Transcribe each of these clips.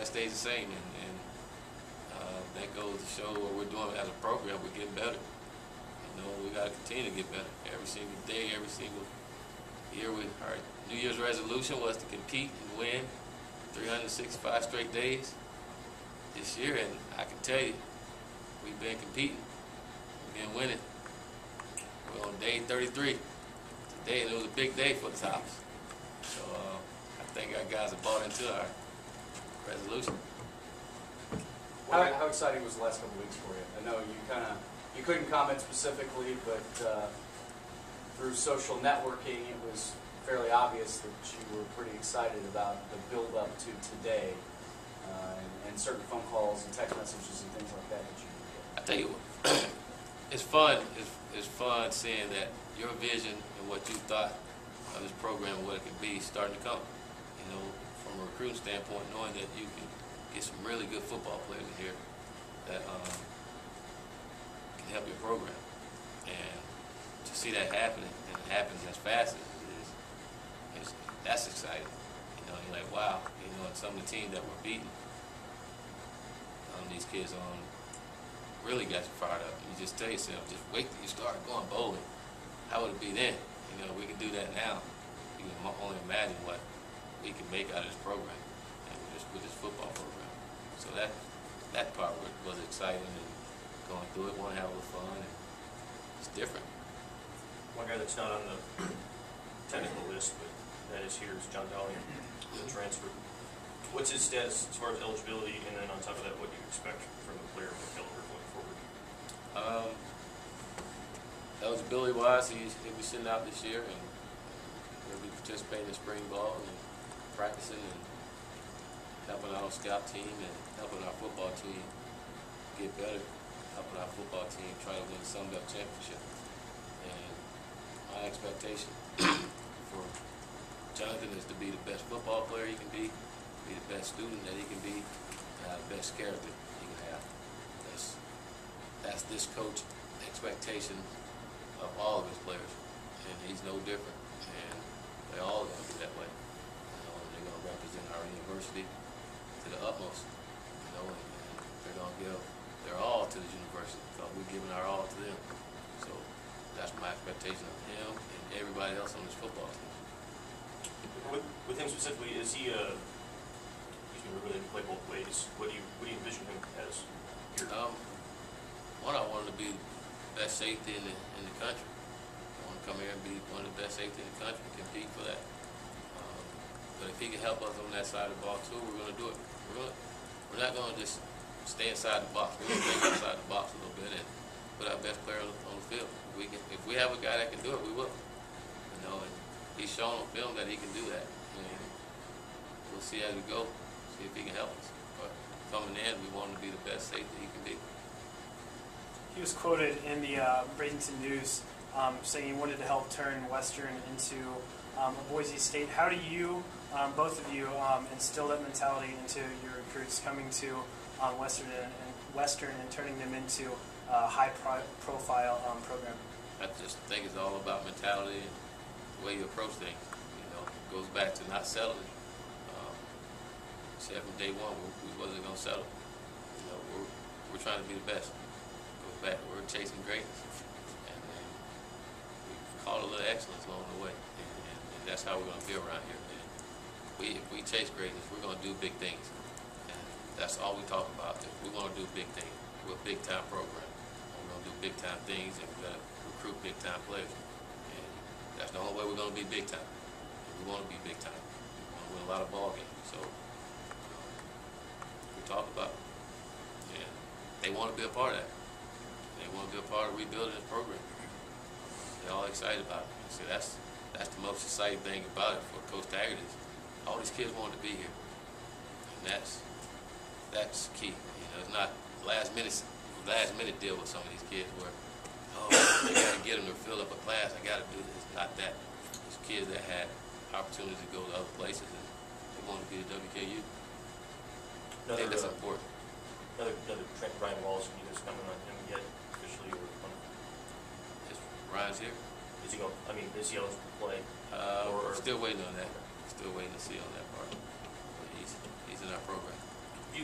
everybody stays the same, and that goes to show what we're doing as a program. We're getting better. You know, we got to continue to get better every single day, every single year. Our New Year's resolution was to compete and win 365 straight days this year, and I can tell you, we've been competing, we've been winning. We're on day 33 today, and it was a big day for the Tops. So I think our guys have bought into our resolution. How exciting was the last couple of weeks for you? I know you couldn't comment specifically, but through social networking, it was fairly obvious that you were pretty excited about the build-up to today, and certain phone calls and text messages and things like that that you get. I tell you what, it's fun. It's fun seeing that your vision and what you thought of this program and what it could be starting to come. You know, from a recruiting standpoint, knowing that you can get some really good football players in here that can help your program, and to see that happening and it happens as fast as it is, that's exciting. You know, you're like, wow. You know, and some of the teams that we're beating, these kids really got you fired up. You just tell yourself, just wait till you start going bowling. How would it be then? You know, we can do that now. You can only imagine what we can make out of this program and with this football program. So that part was exciting, and going through it, one hell of a fun, and it's different. One guy that's not on the technical list, but that is here, is John Dollinger, the transfer. What's his status as far as eligibility, and then on top of that, what do you expect from the player of caliber going forward? Eligibility-wise, he'll be sitting out this year, and he'll be participating in spring ball and practicing and helping our scout team and helping our football team get better, helping our football team try to win the Sun Belt Championship. And my expectation for Jonathan is to be the best football player he can be the best student that he can be, and have the best character he can have. That's this coach's expectation of all of his players, and he's no different. And they're all going to be that way. You know, and they're going to represent our university to the utmost. You know, and they're going to give their all to the university because we're giving our all to them. So that's my expectation of him and everybody else on this football team. With him specifically, is he really to play both ways? What do you envision him as? One, I want him to be the best safety in the country. I want to come here and be one of the best safety in the country and compete for that. But if he can help us on that side of the ball too, we're going to do it. We're not going to just stay inside the box. We're going to think outside the box a little bit and put our best player on the field. If we have a guy that can do it, we will. You know, and he's shown on film that he can do that. And we'll see as we go. See if he can help us. But coming in, we want him to be the best safety he can be. He was quoted in the Bradenton News saying he wanted to help turn Western into a Boise State. How do you, both of you, instill that mentality into your recruits coming to Western and turning them into a high-profile program? I just think it's all about mentality and the way you approach things. You know, it goes back to not settling. Said from day one, we wasn't going to settle. You know, we're trying to be the best. Goes back, we're chasing greatness, and we call a little excellence along the way, and that's how we're going to be around here. And if we chase greatness, we're going to do big things, and that's all we talk about. If we want to do big things, we're a big time program. We're going to do big time things, and we're going to recruit big time players, and that's the only way we're going to be big time. And we want to be big time. We want to win a lot of ball games. So. Talk about it. And they want to be a part of that. They want to be a part of rebuilding this program. They're all excited about it. So that's the most exciting thing about it for Coach Taggart is all these kids want to be here, and that's key. You know, it's not last minute deal with some of these kids where they got to get them to fill up a class. I got to do this. It's not that. It's kids that had opportunities to go to other places and they want to be the WKU. I think that's important. Another Trent Ryan Wallace, can you just comment on him yet officially? Ryan's here. Is he going? I mean, is he eligible to play? Still waiting on that. Still waiting to see on that part. But he's in our program.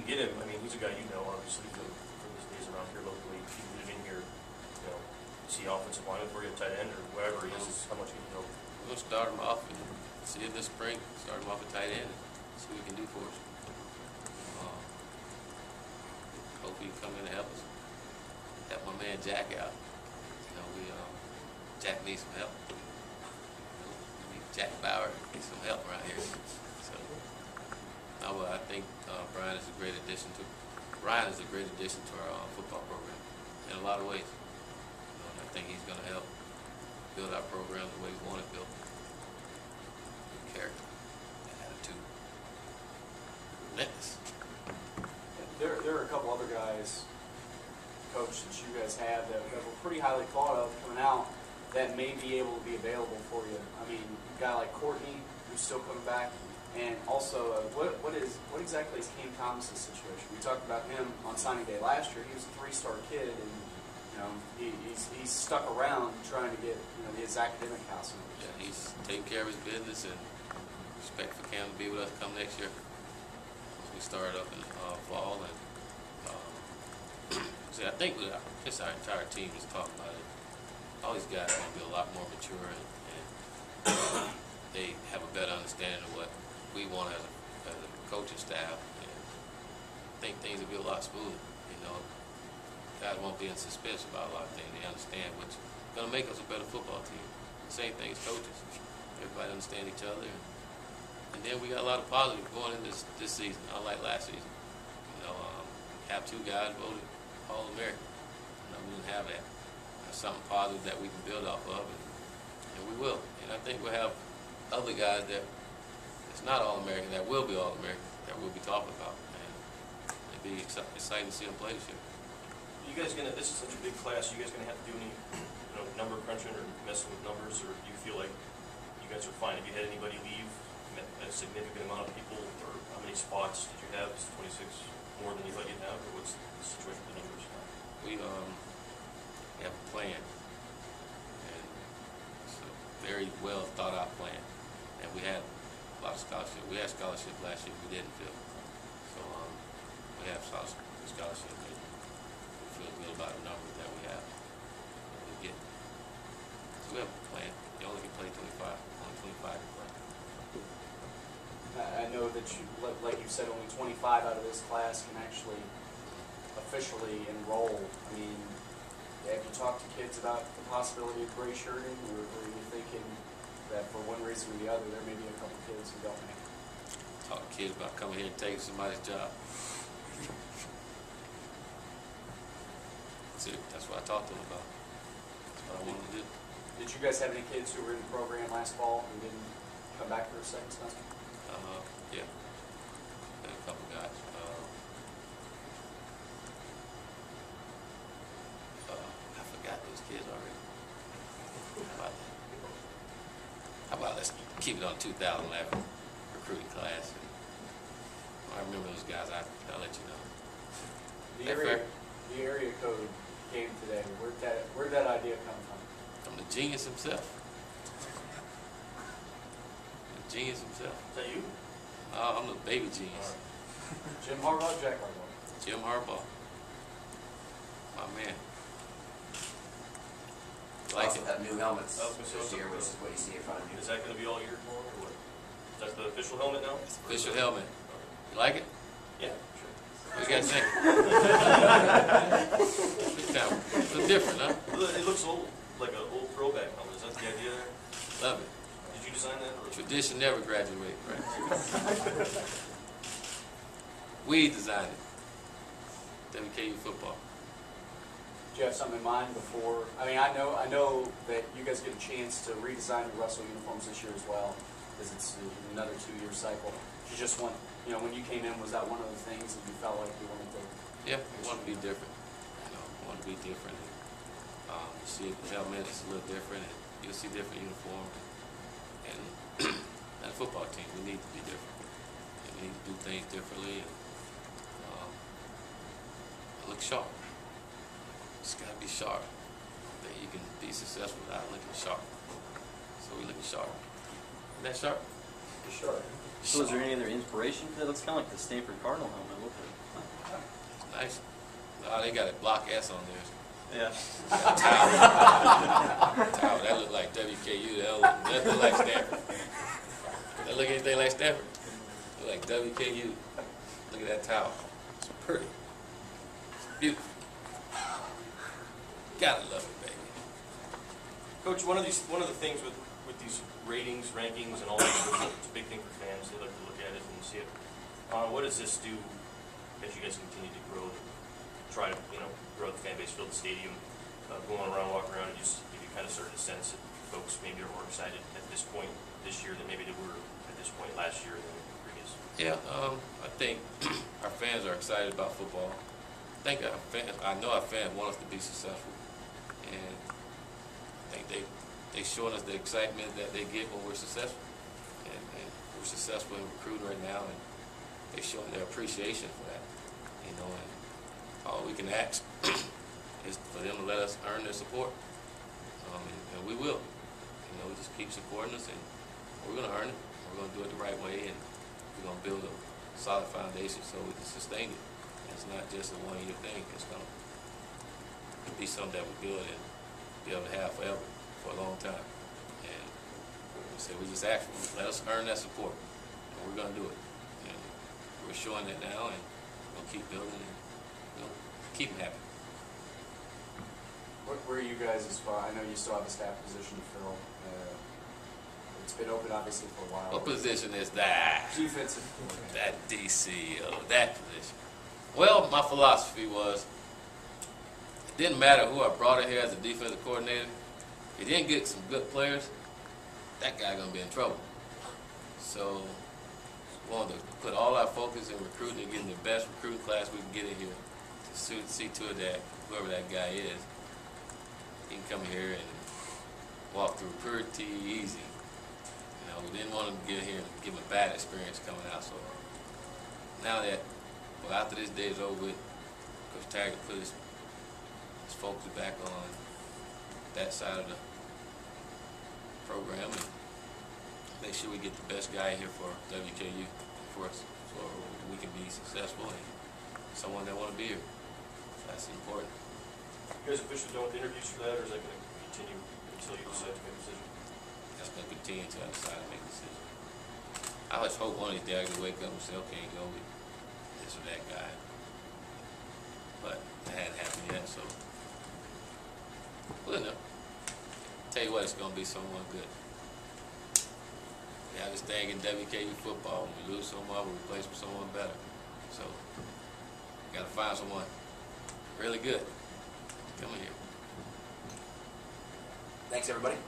can get him, I mean, he's a guy you know, obviously, from his days around here locally. If you live in here, you know, is he offensive line for you, tight end, or whatever he is, how much he can help? We'll start him off and see him this spring. Start him off at tight end and see what he can do for us. Hopefully he can come in and help us. Help my man Jack out. You know, Jack needs some help. We need Jack Bauer needs some help around here. So, I think Ryan is a great addition to our football program in a lot of ways. And I think he's going to help build our program the way we want it built. Good character, attitude, relentless. There are a couple other guys, Coach, that you guys have that were pretty highly thought of coming out that may be able to be available for you. I mean, a guy like Courtney, who's still coming back, and also what exactly is Cam Thomas's situation? We talked about him on signing day last year. He was a 3-star kid, and you know he's stuck around trying to get his academic house in order. Yeah, he's taking care of his business, and expect for Cam to be with us come next year. We started up in fall, and see, I think our entire team is talking about it. All these guys are going to be a lot more mature, and they have a better understanding of what we want as a coaching staff. And I think things will be a lot smoother. You know, guys won't be in suspense about a lot of things. They understand what's going to make us a better football team. Same thing as coaches. Everybody understand each other. And then we got a lot of positive going in this season, unlike last season. You know, have 2 guys voted All-American. We didn't have that. That's something positive that we can build off of, and we will. And I think we'll have other guys that it's not All-American that will be All-American that we'll be talking about. And it'll be exciting to see them play this year. You guys this is such a big class, you guys gonna have to do any number crunching or messing with numbers, or do you feel like you guys are fine? Have you had anybody leave? A significant amount of people, or how many spots did you have? Is 26 more than you thought you'd have, or what's the situation with the numbers? We have a plan, and it's a very well thought out plan, and we had a lot of scholarship. We had scholarship last year we didn't fill, so we have scholarship. We feel good about the numbers that we have. We get. So we have a plan. You only can play 25. Only 25 can play. I know that like you said, only 25 out of this class can actually officially enroll. I mean, have you talked to kids about the possibility of gray shirting, or are you thinking that for one reason or the other, there may be a couple kids who don't make it? Talk to kids about coming here and taking somebody's job. That's what I talked to them about. That's what I wanted to do. Did you guys have any kids who were in the program last fall who didn't come back for a second semester? Yeah. Got a couple guys. I forgot those kids already. How about let's keep it on 2011 recruiting class. I remember those guys. I'll let you know. The area code game today. Where'd that idea come from? From the genius himself. The genius himself. Is that you? I'm the baby genius. Jim Harbaugh, Jack Harbaugh. Jim Harbaugh. My man. Like Also it. have new helmets I was gonna say, this year, which is what you see in front of you. Is that going to be all year long, or what? Is that the official helmet now? It's the official helmet. You like it? Yeah, sure. What do you guys think? It's a little different, huh? It looks old, like an old throwback helmet. Is that the idea there? Love it. Did you design that? Or? Tradition never graduates, right? We designed it. WKU football. Do you have something in mind before? I mean, I know that you guys get a chance to redesign your Russell uniforms this year as well, because it's another 2-year cycle. You just want, when you came in, was that one of the things that you felt like you wanted to? Yeah, we want to be different. We want to be different. You see the helmet is a little different, and you'll see different uniforms. And as a football team, we need to be different. And we need to do things differently and look sharp. It's got to be sharp. That you can be successful without looking sharp. So we looking sharp. Isn't that sharp? Sure. So is there any other inspiration for that? Looks kind of like the Stanford Cardinal helmet. Look at Nice. Oh, they got a block S on there. it. Yeah. Tower. That look like WKU. That look like Stanford. That look anything like Stanford. Look like WKU. Look at that towel. It's pretty. It's beautiful. Gotta love it, baby. Coach, one of the things with these ratings, rankings, and all that, it's a big thing for fans. They like to look at it and see it. What does this do as you guys continue to grow, try to grow the fan base, fill the stadium, going around, walking around, and just give you kind of sort of a sense that folks maybe are more excited at this point this year than maybe they were at this point last year than previous? Yeah, I think our fans are excited about football. I know our fans want us to be successful, and I think they showing us the excitement that they get when we're successful, and we're successful in recruiting right now, and they showing their appreciation for that, and all we can ask is for them to let us earn their support, and we will. Just keep supporting us, and we're going to earn it. We're going to do it the right way, and we're going to build a solid foundation so we can sustain it. It's not just a one-year thing. It's going to be something that we build and be able to have forever, for a long time. And we just ask for them, let us earn that support, and we're going to do it. And we're showing that now, and we're going to keep building and keep them happy. Where are you guys as far? I know you still have a staff position to fill. It's been open obviously for a while. What position is that? Defensive. That DCO, that position. Well, my philosophy was, it didn't matter who I brought in here as a defensive coordinator. If you didn't get some good players, that guy's going to be in trouble. So we wanted to put all our focus in recruiting and getting the best recruiting class we can get in here to see to it that whoever that guy is, he can come here and walk through pretty easy. We didn't want him to get here and give him a bad experience coming out. So now that, after this day is over with, Coach Taggart put his focus back on that side of the program and make sure we get the best guy here for WKU for us, so we can be successful and someone that want to be here. That's important. You guys officially done with the interviews for that, or is that going to continue until you decide to make a decision? That's going to continue until I decide to make a decision. I just hope one of these days I can wake up and say, okay, go with this or that guy. But that hadn't happened yet, so we'll know. Tell you what, it's going to be someone good. We have this thing in WKU football. When we lose someone, we replace with someone better. So got to find someone really good. Come in here. Thanks, everybody.